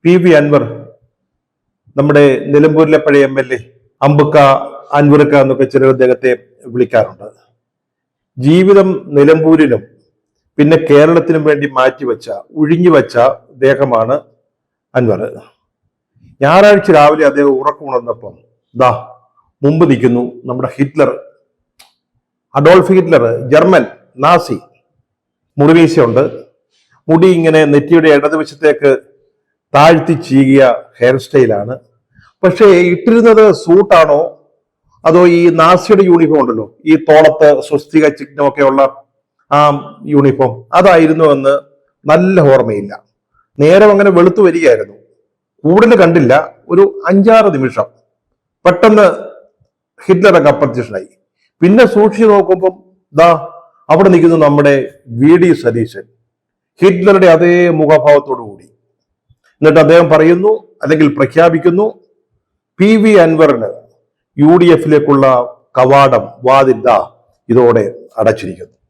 PV Anwar, നമ്മുടെ നിലമ്പൂരിലെ പഴയ MLA, അമ്പുക്ക, അൻവറുക്ക എന്നൊക്കെ ചിലർ അദ്ദേഹത്തെ വിളിക്കാറുണ്ട്. ജീവിതം നിലമ്പൂരിനും പിന്നെ കേരളത്തിനും വേണ്ടി മാറ്റിവെച്ച, ഒഴിഞ്ഞുവെച്ച ദേഹമാണ് അൻവർ. ഞായറാഴ്ച രാവിലെ അദ്ദേഹം ഉറക്കമുണർന്നപ്പം ദാ മുമ്പ് നിൽക്കുന്നു നമ്മുടെ Hitler, Adolf Hitler, German Nazi. മുടിവീശയുണ്ട്, മുടി ഇങ്ങനെ നെറ്റിയുടെ ഇടതുവശത്തേക്ക് താഴ്ത്തി ചീകിയ ഹെയർ സ്റ്റൈലാണ്. പക്ഷേ ഇട്ടിരുന്നത് സൂട്ടാണോ അതോ ഈ നാസിയുടെ യൂണിഫോം ഉണ്ടല്ലോ, ഈ തോളത്ത് സ്വസ്തിക ചിഹ്നമൊക്കെ ഉള്ള ആ യൂണിഫോം, അതായിരുന്നു എന്ന് നല്ല ഓർമ്മയില്ല. നേരം അങ്ങനെ വെളുത്തു വരികയായിരുന്നു. കൂടുതൽ കണ്ടില്ല, ഒരു 5-6 നിമിഷം പെട്ടെന്ന് ഹിറ്റ്ലറൊക്കെ അപ്രത്യക്ഷനായി. പിന്നെ സൂക്ഷിച്ചു നോക്കുമ്പോൾ ദാ അവിടെ നിൽക്കുന്നു നമ്മുടെ VD സതീശൻ, ഹിറ്റ്ലറുടെ അതേ മുഖഭാവത്തോടു കൂടി. എന്നിട്ട് അദ്ദേഹം പറയുന്നു, അല്ലെങ്കിൽ പ്രഖ്യാപിക്കുന്നു, PV അൻവറിന് UDF കവാടം, വാതിൽ ഇതോടെ അടച്ചിരിക്കുന്നു.